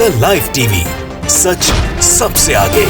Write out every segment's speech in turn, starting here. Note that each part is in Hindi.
द लाइव टीवी, सच सबसे आगे।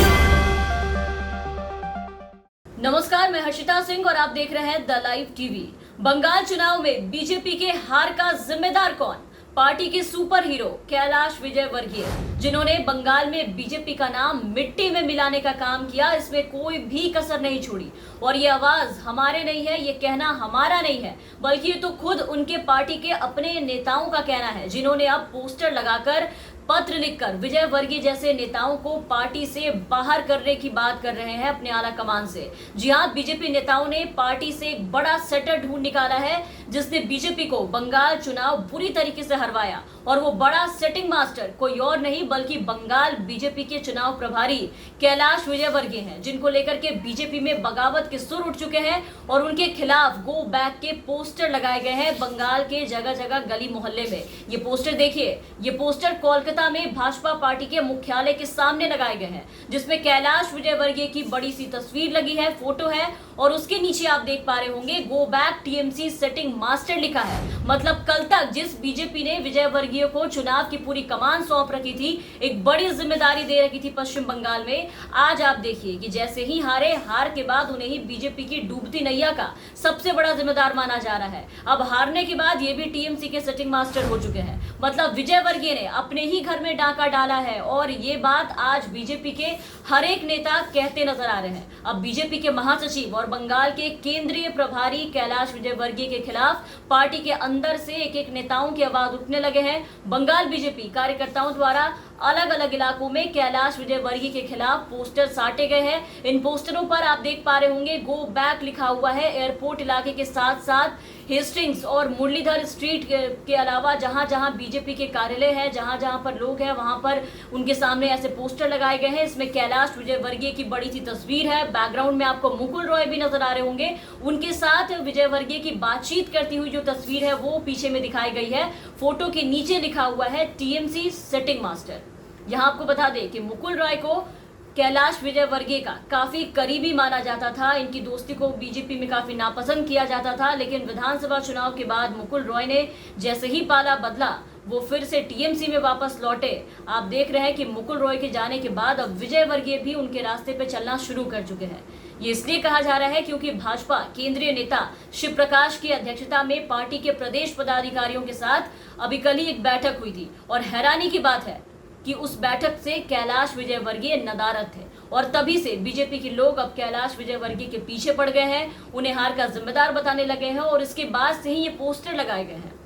नमस्कार, मैं हर्षिता सिंह और आप देख रहे हैं द लाइव टीवी। बंगाल चुनाव में बीजेपी के हार का जिम्मेदार कौन? पार्टी के सुपर हीरो कैलाश विजयवर्गीय, जिन्होंने बंगाल में बीजेपी का नाम मिट्टी में मिलाने का काम किया, इसमें कोई भी कसर नहीं छोड़ी। और ये आवाज हमारे नहीं है, ये कहना हमारा नहीं है, बल्कि ये तो खुद उनके पार्टी के अपने नेताओं का कहना है, जिन्होंने अब पोस्टर लगाकर, पत्र लिखकर विजयवर्गीय जैसे नेताओं को पार्टी से बाहर करने की बात कर रहे हैं अपने आला कमान से। जी हां, बीजेपी नेताओं ने पार्टी से एक बड़ा सेटर ढूंढ निकाला है, जिसने बीजेपी को बंगाल चुनाव बुरी तरीके से हरवाया। और वो बड़ा सेटिंग मास्टर कोई और नहीं बल्कि बंगाल बीजेपी के चुनाव प्रभारी कैलाश विजयवर्गीय हैं, जिनको लेकर के बीजेपी में बगावत के सुर उठ चुके हैं और उनके खिलाफ गो बैक के पोस्टर लगाए गए हैं बंगाल के जगह जगह गली मोहल्ले में। ये पोस्टर देखिए, ये पोस्टर कोलकाता में भाजपा पार्टी के मुख्यालय के सामने लगाए गए हैं, जिसमें कैलाश विजयवर्गीय की बड़ी सी तस्वीर लगी है, फोटो है, और उसके नीचे आप देख पा रहे होंगे go back TMC setting master लिखा है। मतलब कल तक जिस बीजेपी ने विजयवर्गीय को चुनाव की पूरी कमान सौंप रखी थी, एक बड़ी जिम्मेदारी दे रखी थी पश्चिम बंगाल में, आज आप देखिए कि जैसे ही हार के बाद उन्हें ही बीजेपी की डूबती नैया का सबसे बड़ा जिम्मेदार माना जा रहा है। अब हारने के बाद ये भी टीएमसी के सेटिंग मास्टर हो चुके हैं। मतलब विजयवर्गीय ने अपने ही घर में डाका डाला है और ये बात आज बीजेपी के हर एक नेता कहते नजर आ रहे हैं। अब बीजेपी के महासचिव और बंगाल के केंद्रीय प्रभारी कैलाश विजयवर्गीय के खिलाफ पार्टी के अंदर से एक एक नेताओं की आवाज उठने लगे हैं। बंगाल बीजेपी कार्यकर्ताओं द्वारा अलग अलग इलाकों में कैलाश विजयवर्गीय के खिलाफ पोस्टर साटे गए हैं। इन पोस्टरों पर आप देख पा रहे होंगे गो बैक लिखा हुआ है। एयरपोर्ट इलाके के साथ साथ हेस्टिंग्स और मुरलीधर स्ट्रीट के अलावा जहां जहां बीजेपी के कार्यालय है, जहां जहां पर लोग हैं, वहां पर उनके सामने ऐसे पोस्टर लगाए गए हैं। इसमें कैलाश विजयवर्गीय की बड़ी सी तस्वीर है। बैकग्राउंड में आपको मुकुल रॉय भी नजर आ रहे होंगे। उनके साथ विजयवर्गीय की बातचीत करती हुई जो तस्वीर है वो पीछे में दिखाई गई है। फोटो के नीचे लिखा हुआ है टीएमसी सेटिंग मास्टर। यहाँ आपको बता दें कि मुकुल रॉय को कैलाश विजयवर्गीय का काफी करीबी माना जाता था। इनकी दोस्ती को बीजेपी में काफी नापसंद किया जाता था, लेकिन विधानसभा चुनाव के बाद मुकुल रॉय ने जैसे ही पाला बदला, वो फिर से टीएमसी में वापस लौटे। आप देख रहे हैं कि मुकुल रॉय के जाने के बाद अब विजयवर्गीय भी उनके रास्ते पे चलना शुरू कर चुके हैं। ये इसलिए कहा जा रहा है क्योंकि भाजपा केंद्रीय नेता शिव प्रकाश की अध्यक्षता में पार्टी के प्रदेश पदाधिकारियों के साथ अभी कल ही एक बैठक हुई थी और हैरानी की बात है कि उस बैठक से कैलाश विजयवर्गीय नदारद थे और तभी से बीजेपी के लोग अब कैलाश विजयवर्गीय के पीछे पड़ गए हैं, उन्हें हार का जिम्मेदार बताने लगे हैं और इसके बाद से ही ये पोस्टर लगाए गए हैं।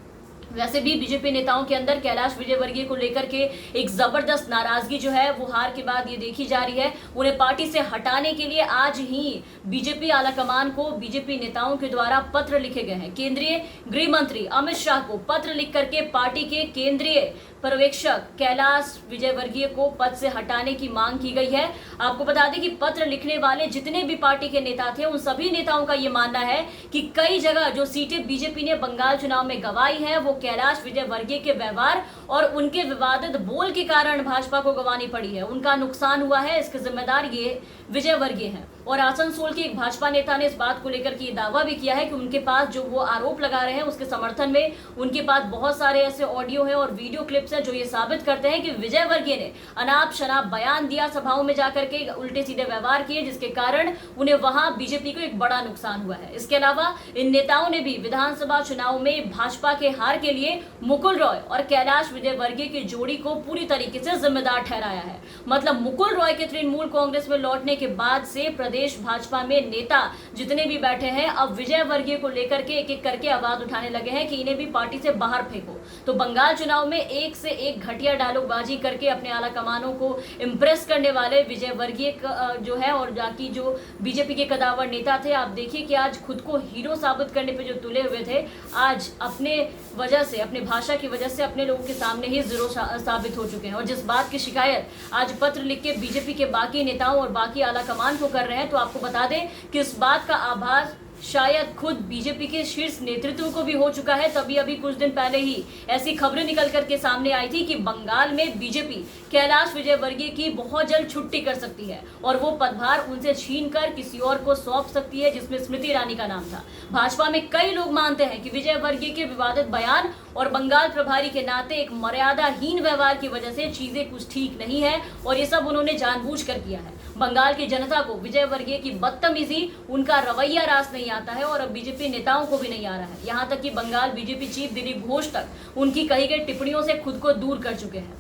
वैसे भी बीजेपी नेताओं के अंदर कैलाश विजयवर्गीय को लेकर के एक जबरदस्त नाराजगी जो है वो हार के बाद ये देखी जा रही है। उन्हें पार्टी से हटाने के लिए आज ही बीजेपी आलाकमान को बीजेपी नेताओं के द्वारा पत्र लिखे गए हैं। केंद्रीय गृह मंत्री अमित शाह को पत्र लिख करके पार्टी के केंद्रीय पर्यवेक्षक कैलाश विजयवर्गीय को पद से हटाने की मांग की गई है। आपको बता दें कि पत्र लिखने वाले जितने भी पार्टी के नेता थे, उन सभी नेताओं का ये मानना है कि कई जगह जो सीटें बीजेपी ने बंगाल चुनाव में गंवाई है वो कैलाश विजयवर्गीय के व्यवहार और उनके विवादित बोल के कारण भाजपा को गंवानी पड़ी है, उनका नुकसान हुआ है। इसके जिम्मेदार ये विजयवर्गीय हैं। और आसनसोल के एक भाजपा नेता ने इस बात को लेकर के दावा भी किया है कि उनके पास जो वो आरोप लगा रहे हैं उसके समर्थन में उनके पास बहुत सारे ऐसे ऑडियो हैं और वीडियो क्लिप्स हैं जो ये साबित करते हैं कि विजयवर्गीय ने अनाप शनाप बयान दिया, सभाओं में जाकर के उल्टे सीधे व्यवहार किए, जिसके कारण उन्हें वहां बीजेपी को एक बड़ा नुकसान हुआ है। इसके अलावा इन नेताओं ने भी विधानसभा चुनाव में भाजपा के हार के लिए मुकुल रॉय और कैलाश विजयवर्गीय की जोड़ी को पूरी तरीके से जिम्मेदार ठहराया है। मतलब मुकुल रॉय के तृणमूल कांग्रेस में लौटने के बाद से प्रदेश भाजपा में नेता जितने भी बैठे हैं अब विजयवर्गीय को लेकर के एक एक करके आवाज उठाने लगे हैं कि इन्हें भी पार्टी से बाहर फेंको। तो बंगाल चुनाव में एक से एक घटिया डायलॉगबाजी करके अपने आला कमानों को इंप्रेस करने वाले विजयवर्गीय जो है और बाकी जो बीजेपी के कदावर नेता थे, आप देखिए कि आज खुद को हीरो साबित करने पे जो तुले हुए थे, आज अपने वजह से, अपने भाषा की वजह से अपने लोगों के सामने ही जीरो साबित हो चुके हैं। और जिस बात की शिकायत आज पत्र लिख के बीजेपी के बाकी नेताओं और बाकी आला कमान को कर रहे हैं, तो आपको बता दें कि इस बात का आभास शायद खुद बीजेपी के शीर्ष नेतृत्व को भी हो चुका है। तभी अभी कुछ दिन पहले ही ऐसी खबरें निकल करके सामने आई थी कि बंगाल में बीजेपी कैलाश विजयवर्गीय की बहुत जल्द छुट्टी कर सकती है और वो पदभार उनसे छीनकर किसी और को सौंप सकती है, जिसमें स्मृति ईरानी का नाम था। भाजपा में कई लोग मानते हैं कि विजयवर्गीय के विवादित बयान और बंगाल प्रभारी के नाते एक मर्यादाहीन व्यवहार की वजह से चीजें कुछ ठीक नहीं है और ये सब उन्होंने जानबूझकर किया है। बंगाल की जनता को विजय वर्गीय की बदतमीजी, उनका रवैया रास नहीं आता है और अब बीजेपी नेताओं को भी नहीं आ रहा है। यहाँ तक कि बंगाल बीजेपी चीफ दिलीप घोष तक उनकी कही गई टिप्पणियों से खुद को दूर कर चुके हैं,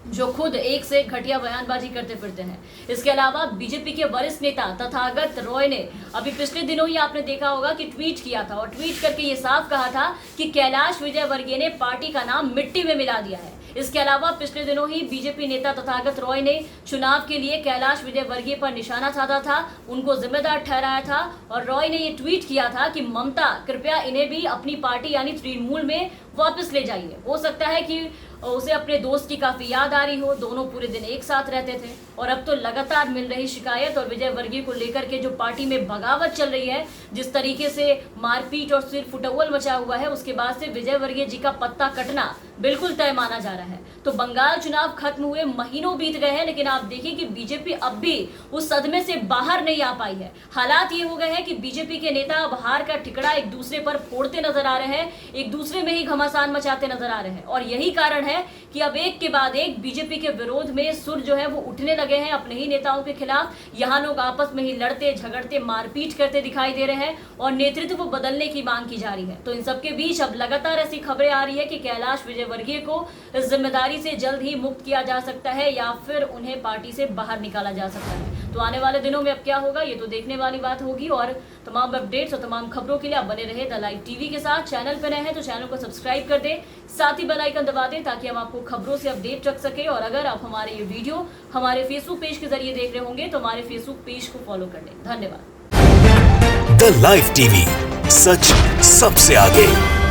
जो खुद एक से एक घटिया बयानबाजी करते फिरते हैं। इसके अलावा बीजेपी के वरिष्ठ नेता तथागत रॉय ने अभी पिछले दिनों ही आपने देखा होगा कि ट्वीट किया था और ट्वीट करके ये साफ कहा था कि कैलाश विजयवर्गीय ने पार्टी का नाम मिट्टी में मिला दिया है। इसके अलावा पिछले दिनों ही बीजेपी नेता तथागत रॉय ने चुनाव के लिए कैलाश विजयवर्गीय पर निशाना साधा था, उनको जिम्मेदार ठहराया था और रॉय ने ये ट्वीट किया था कि ममता, कृपया इन्हें भी अपनी पार्टी यानी तृणमूल में वापस ले जाइए। हो सकता है कि उसे अपने दोस्त की काफी याद आ रही हो, दोनों पूरे दिन एक साथ रहते थे और अब तो लगातार मिल रही शिकायत और विजय वर्गीय को लेकर के जो पार्टी में बगावत चल रही है, जिस तरीके से मारपीट और सिर फुटअव्वल मचा हुआ है, उसके बाद से विजय वर्गीय जी का पत्ता कटना बिल्कुल तय माना जा रहा है। तो बंगाल चुनाव खत्म हुए महीनों बीत गए हैं, लेकिन आप देखिए कि बीजेपी अब भी उस सदमे से बाहर नहीं आ पाई है। हालात ये हो गए हैं कि बीजेपी के नेता अब हार का ठिकड़ा एक दूसरे पर फोड़ते नजर आ रहे हैं, एक दूसरे में ही घमासान मचाते नजर आ रहे हैं और यही कारण है कि अब एक के बाद एक बीजेपी के विरोध में सुर जो है वो उठने लगे हैं अपने ही नेताओं के खिलाफ। यहाँ लोग आपस में ही लड़ते झगड़ते मारपीट करते दिखाई दे रहे हैं और नेतृत्व बदलने की मांग की जा रही है। तो इन सबके बीच अब लगातार ऐसी खबरें आ रही है कि कैलाश विजयवर्गीय को इस जिम्मेदारी से जल्द ही मुक्त किया जा सकता है या फिर उन्हें पार्टी से बाहर निकाला जा सकता है। तो आने वाले दिनों में अब क्या होगा ये तो देखने वाली बात होगी और तमाम अपडेट्स और तमाम खबरों के लिए आप बने रहे द लाइव टीवी के साथ। चैनल पर नए हैं तो चैनल को सब्सक्राइब कर दें, साथ ही बेल आइकन दबा दें ताकि हम आपको खबरों से अपडेट रख सके। और अगर आप हमारे ये वीडियो हमारे फेसबुक पेज के जरिए देख रहे होंगे तो हमारे फेसबुक पेज को फॉलो कर लें। धन्यवाद। द लाइव टीवी, सच सबसे आगे।